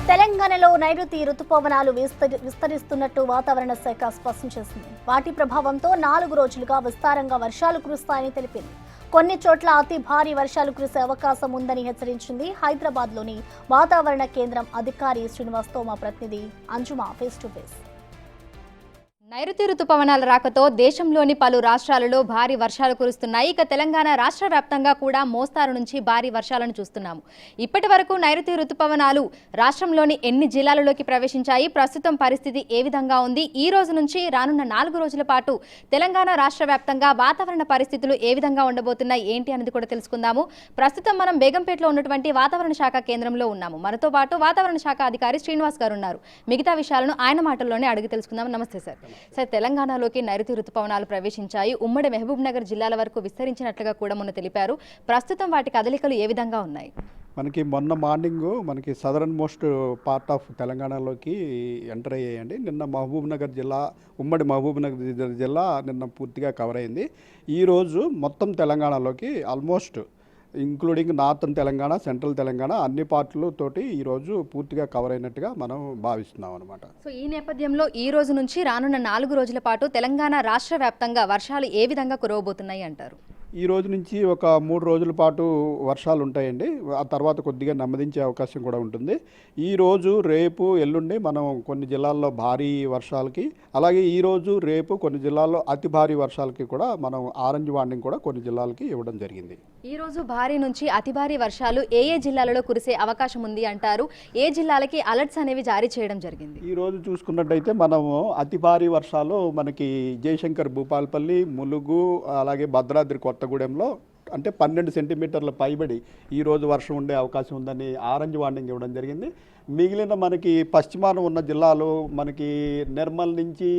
తెలంగాణలో నైరుతి రుతుపవనాలు విస్తరిస్తున్నట్టు వాతావరణ శాఖ స్పష్టం చేసింది. వాటి ప్రభావంతో 4 రోజులుగా విస్తారంగా వర్షాలు కురుస్తాయని తెలిపింది. కొన్ని చోట్ల అతి భారీ వర్షాలు కురిసే అవకాశం ఉందని హెచ్చరించింది. హైదరాబాద్లోని వాతావరణ కేంద్రం అధికారి శ్రీనివాస్తో మా ప్రతినిధి అంజుమా ఫేస్ టు ఫేస్. నైరుతి రుతుపవనాల రాకతో దేశంలోని పలు రాష్ట్రాలలో భారీ వర్షాలు కురుస్తున్నాయి. ఇక తెలంగాణ రాష్ట్ర వ్యాప్తంగా కూడా మోస్తారు నుంచి భారీ వర్షాలను చూస్తున్నాము. ఇప్పటి వరకు నైరుతి రుతుపవనాలు రాష్ట్రంలోని ఎన్ని జిల్లాలలోకి ప్రవేశించాయి, ప్రస్తుతం పరిస్థితి ఏ విధంగా ఉంది, ఈ రోజు నుంచి రానున్న 4 రోజుల పాటు తెలంగాణ రాష్ట్ర వ్యాప్తంగా వాతావరణ పరిస్థితులు ఏ విధంగా ఉండబోతున్నాయి ఏంటి అనేది కూడా తెలుసుకుందాము. ప్రస్తుతం మనం బేగంపేటలో ఉన్నటువంటి వాతావరణ శాఖ కేంద్రంలో ఉన్నాము. మనతో పాటు వాతావరణ శాఖ అధికారి శ్రీనివాస్ గారు ఉన్నారు. మిగతా విషయాలను ఆయన మాటల్లోనే అడిగి తెలుసుకుందాం. నమస్తే సార్. సార్, తెలంగాణలోకి నైరుతి రుతుపవనాలు ప్రవేశించాయి. ఉమ్మడి మహబూబ్ నగర్ జిల్లాల వరకు విస్తరించినట్లుగా కూడా మొన్న తెలిపారు. ప్రస్తుతం వాటి కదలికలు ఏ విధంగా ఉన్నాయి? మనకి మొన్న మార్నింగ్ మనకి సదరన్ మోస్ట్ పార్ట్ ఆఫ్ తెలంగాణలోకి ఎంటర్ అయ్యాయండి. నిన్న మహబూబ్ నగర్ జిల్లా, ఉమ్మడి మహబూబ్ నగర్ జిల్లా నిన్న పూర్తిగా కవర్ అయింది. ఈరోజు మొత్తం తెలంగాణలోకి almost including northern Telangana, central Telangana అన్ని పార్టీలతోటి ఈరోజు పూర్తిగా కవర్ అయినట్టుగా మనం భావిస్తున్నాం అనమాట. సో ఈ నేపథ్యంలో ఈ రోజు నుంచి రానున్న 4 రోజుల పాటు తెలంగాణ రాష్ట్ర వ్యాప్తంగా వర్షాలు ఏ విధంగా కురవబోతున్నాయి అంటారు? ఈ రోజు నుంచి ఒక 3 రోజుల పాటు వర్షాలు ఉంటాయండి. ఆ తర్వాత కొద్దిగా నెమ్మదించే అవకాశం కూడా ఉంటుంది. ఈ రోజు, రేపు, ఎల్లుండి మనం కొన్ని జిల్లాల్లో భారీ వర్షాలకి, అలాగే ఈరోజు రేపు కొన్ని జిల్లాల్లో అతి భారీ వర్షాలకి కూడా మనం ఆరెంజ్ వార్నింగ్ కూడా కొన్ని జిల్లాలకి ఇవ్వడం జరిగింది. ఈ రోజు భారీ నుంచి అతి భారీ వర్షాలు ఏ జిల్లాలలో కురిసే అవకాశం ఉంది అంటారు? ఏ జిల్లాలకి అలర్ట్స్ అనేవి జారీ చేయడం జరిగింది? ఈ రోజు చూసుకున్నట్టయితే మనము అతి భారీ వర్షాలు మనకి జయశంకర్, భూపాలపల్లి, ములుగు, అలాగే భద్రాద్రి కొత్తగూడెంలో అంటే 12 సెంటీమీటర్ల పైబడి ఈరోజు వర్షం ఉండే అవకాశం ఉందని ఆరెంజ్ వార్నింగ్ ఇవ్వడం జరిగింది. మిగిలిన మనకి పశ్చిమాన ఉన్న జిల్లాలు మనకి నిర్మల్ నుంచి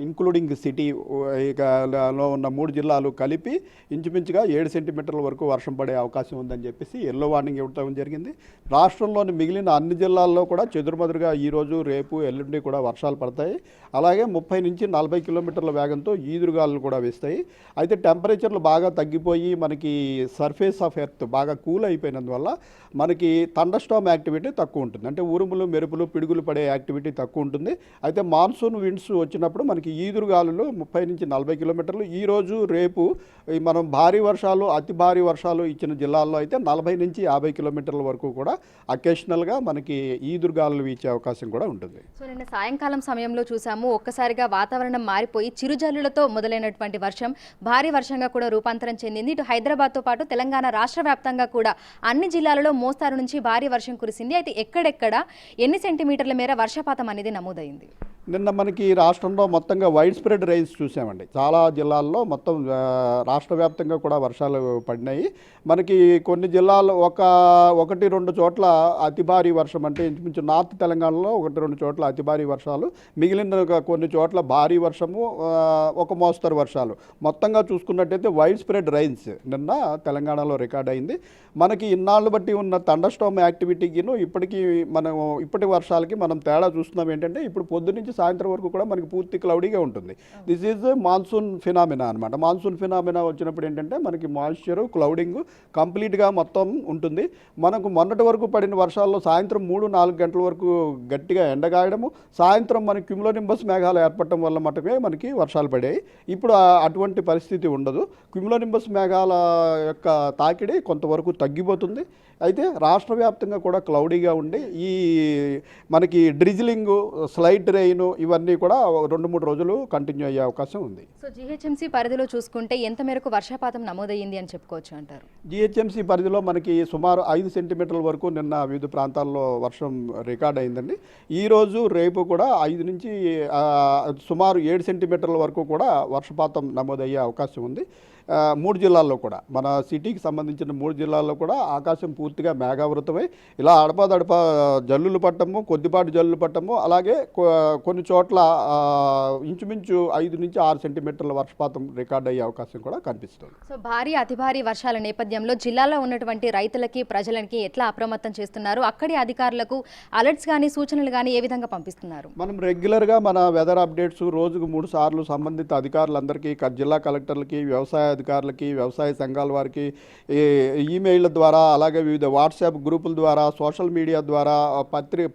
ఇంక్లూడింగ్ సిటీ లో ఉన్న 3 జిల్లాలు కలిపి ఇంచుమించుగా 7 సెంటీమీటర్ల వరకు వర్షం పడే అవకాశం ఉందని చెప్పేసి ఎల్లో వార్నింగ్ ఇవ్వడం జరిగింది. రాష్ట్రంలోని మిగిలిన అన్ని జిల్లాల్లో కూడా చెదురుమదురుగా ఈరోజు, రేపు, ఎల్లుండి కూడా వర్షాలు పడతాయి. అలాగే 30 నుంచి 40 కిలోమీటర్ల వేగంతో ఈదురుగాలు కూడా వేస్తాయి. అయితే టెంపరేచర్లు బాగా తగ్గిపోయి మనకి సర్ఫేస్ ఆఫ్ ఎర్త్ బాగా కూల్ అయిపోయినందువల్ల మనకి థండర్ స్టార్మ్ యాక్టివిటీ తక్కువ ఉంటుంది. అంటే ఉరుములు, మెరుపులు, పిడుగులు పడే యాక్టివిటీ తక్కువ ఉంటుంది. అయితే మాన్సూన్ విండ్స్ వచ్చినప్పుడు మనకి ఈదురుగాలులు 30 నుంచి 40 కిలోమీటర్లు. ఈరోజు, రేపు మనం భారీ వర్షాలు, అతి భారీ వర్షాలు ఇచ్చిన జిల్లాల్లో అయితే 40 నుంచి 50 కిలోమీటర్ల వరకు కూడా అకేషనల్గా మనకి ఈదురుగాలులు వీచే అవకాశం కూడా ఉంటుంది. సో నిన్న సాయంకాలం సమయంలో చూసాము, ఒక్కసారిగా వాతావరణం మారిపోయి చిరుజల్లులతో మొదలైనటువంటి వర్షం భారీ వర్షంగా కూడా రూపాంతరం చెందింది. ఇటు హైదరాబాద్తో పాటు తెలంగాణ రాష్ట్ర వ్యాప్తంగా కూడా అన్ని జిల్లాలలో మోస్తారు నుంచి భారీ వర్షం కురిసింది. అయితే ఎక్కడెక్కడ ఎన్ని సెంటీమీటర్ల మేర వర్షపాతం అనేది నమోదైంది? నిన్న మనకి రాష్ట్రంలో మొత్తంగా వైడ్ స్ప్రెడ్ రైన్స్ చూసామండి. చాలా జిల్లాల్లో మొత్తం రాష్ట్ర వ్యాప్తంగా కూడా వర్షాలు పడినాయి. మనకి కొన్ని జిల్లాల్లో 1-2 చోట్ల అతి భారీ వర్షం, అంటే ఇంచుమించు నార్త్ తెలంగాణలో 1-2 చోట్ల అతి భారీ వర్షాలు, మిగిలిన కొన్ని చోట్ల భారీ వర్షము, ఒక మోస్తరు వర్షాలు. మొత్తంగా చూసుకున్నట్టయితే వైడ్ స్ప్రెడ్ రైన్స్ నిన్న తెలంగాణలో రికార్డ్ అయింది. మనకి ఇన్నాళ్ళు బట్టి ఉన్న థండర్ స్టార్మ్ యాక్టివిటీకిను ఇప్పటి వర్షాలకి మనం తేడా చూస్తున్నాం. ఏంటంటే ఇప్పుడు పొద్దు నుంచి సాయంత్రం వరకు కూడా మనకి పూర్తి క్లౌడీగా ఉంటుంది. దిస్ ఈజ్ మాన్సూన్ ఫినామినా అనమాట. మాన్సూన్ ఫినామినా వచ్చినప్పుడు ఏంటంటే మనకి మాయిశ్చరు, క్లౌడింగ్ కంప్లీట్గా మొత్తం ఉంటుంది. మనకు మొన్నటి వరకు పడిన వర్షాల్లో సాయంత్రం 3-4 గంటల వరకు గట్టిగా ఎండగాయడము, సాయంత్రం మనకి క్యుములోనింబస్ మేఘాలు ఏర్పడటం వల్ల మటుకే మనకి వర్షాలు పడాయి. ఇప్పుడు అటువంటి పరిస్థితి ఉండదు. క్యుములోనింబస్ మేఘాల యొక్క తాకిడి కొంతవరకు తగ్గిపోతుంది. అయితే రాష్ట్ర వ్యాప్తంగా కూడా క్లౌడీగా ఉండి ఈ మనకి డ్రిజిలింగ్, స్లైట్ రెయిన్ ఇవన్నీ కూడా 2-3 రోజులు కంటిన్యూ అయ్యే అవకాశం ఉంది. సో జీహెచ్ఎంసీ పరిధిలో చూసుకుంటే ఎంత మేరకు వర్షపాతం నమోదయ్యింది అని చెప్పుకోవచ్చు అంటారు? జీహెచ్ఎంసీ పరిధిలో మనకి సుమారు 5 సెంటీమీటర్ల వరకు నిన్న వివిధ ప్రాంతాల్లో వర్షం రికార్డ్ అయిందండి. ఈరోజు, రేపు కూడా 5 నుంచి సుమారు 7 సెంటీమీటర్ల వరకు కూడా వర్షపాతం నమోదయ్యే అవకాశం ఉంది. 3 జిల్లాల్లో కూడా, మన సిటీకి సంబంధించిన 3 జిల్లాల్లో కూడా ఆకాశం పూర్తిగా మేఘావృతమై ఇలా అడపాదడప జల్లులు పట్టము, కొద్దిపాటి జల్లులు పట్టము, అలాగే కొన్ని చోట్ల ఇంచుమించు 5 నుంచి 6 సెంటీమీటర్ల వర్షపాతం రికార్డ్ అయ్యే అవకాశం కూడా కనిపిస్తుంది. సో భారీ, అతి భారీ వర్షాల నేపథ్యంలో జిల్లాలో ఉన్నటువంటి రైతులకి, ప్రజలకి ఎట్లా అప్రమత్తం చేస్తున్నారు? అక్కడి అధికారులకు అలర్ట్స్ కానీ, సూచనలు కానీ ఏ విధంగా పంపిస్తున్నారు? మనం రెగ్యులర్గా మన వెదర్ అప్డేట్స్ రోజుకు 3 సార్లు సంబంధిత అధికారులందరికీ, జిల్లా కలెక్టర్లకి, వ్యవసాయ అధికారులకి, వ్యవసాయ సంఘాల వారికి ఈమెయిళ్ళ ద్వారా, అలాగే వివిధ వాట్సాప్ గ్రూపుల ద్వారా, సోషల్ మీడియా ద్వారా,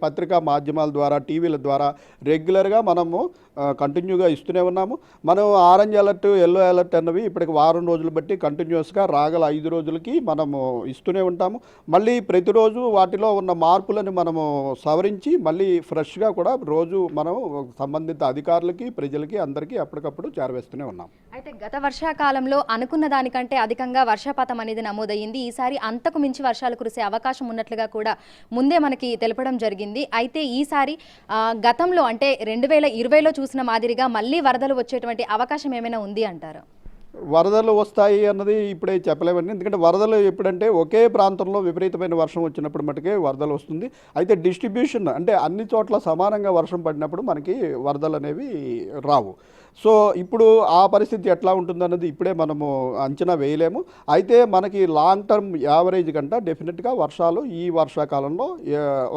పత్రికా మాధ్యమాల ద్వారా, టీవీల ద్వారా రెగ్యులర్గా మనము కంటిన్యూగా ఇస్తూనే ఉన్నాము. మనం ఆరెంజ్ అలర్ట్, ఎల్లో అలర్ట్ అన్నవి ఇప్పటికి వారం రోజులు బట్టి కంటిన్యూస్గా రాగల 5 రోజులకి మనము ఇస్తూనే ఉంటాము. మళ్ళీ ప్రతిరోజు వాటిలో ఉన్న మార్పులను మనము సవరించి మళ్ళీ ఫ్రెష్గా కూడా రోజు మనం సంబంధిత అధికారులకి, ప్రజలకి అందరికీ అప్పటికప్పుడు చేరవేస్తూనే ఉన్నాం. అయితే గత వర్షాకాలంలో అనుకున్న దానికంటే అధికంగా వర్షపాతం అనేది నమోదయ్యింది. ఈసారి అంతకు మించి వర్షాలు కురిసే అవకాశం ఉన్నట్లుగా కూడా ముందే మనకి తెలపడం జరిగింది. అయితే ఈసారి గతంలో అంటే 2020లో చూసిన మాదిరిగా మళ్ళీ వరదలు వచ్చేటువంటి అవకాశం ఏమైనా ఉంది అంటారా? వరదలు వస్తాయి అన్నది ఇప్పుడే చెప్పలేమండి. ఎందుకంటే వరదలు ఎప్పుడంటే ఒకే ప్రాంతంలో విపరీతమైన వర్షం వచ్చినప్పుడు మటుకే వరదలు వస్తుంది. అయితే డిస్ట్రిబ్యూషన్ అంటే అన్ని చోట్ల సమానంగా వర్షం పడినప్పుడు మనకి వరదలు అనేవి రావు. సో ఇప్పుడు ఆ పరిస్థితి ఎట్లా ఉంటుందన్నది ఇప్పుడే మనము అంచనా వేయలేము. అయితే మనకి లాంగ్ టర్మ్ యావరేజ్ కంటే డెఫినెట్గా వర్షాలు ఈ వర్షాకాలంలో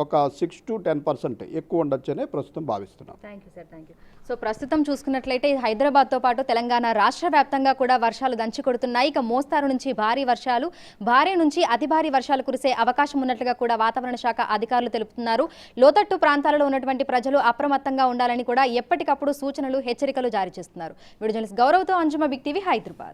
ఒక 6 to 10% ఎక్కువ ఉండొచ్చనే ప్రస్తుతం భావిస్తున్నాం. Thank you sir, thank you. So ప్రస్తుతం చూసుకున్నట్లయితే హైదరాబాద్తో పాటు తెలంగాణ రాష్ట్ర వ్యాప్తంగా కూడా వర్షాలు దంచి కొడుతున్నాయి. ఇక మోస్తారు నుంచి భారీ వర్షాలు, భారీ నుంచి అతి భారీ వర్షాలు కురిసే అవకాశం ఉన్నట్లుగా కూడా వాతావరణ శాఖ అధికారులు తెలుపుతున్నారు. లోతట్టు ప్రాంతాలలో ఉన్నటువంటి ప్రజలు అప్రమత్తంగా ఉండాలని కూడా ఎప్పటికప్పుడు సూచనలు, హెచ్చరికలు జారీ చేస్తున్నారు. వీడియో జర్నలిస్ట్ గౌరవ్తో అంజుమ, బిగ్ టీవీ, హైదరాబాద్.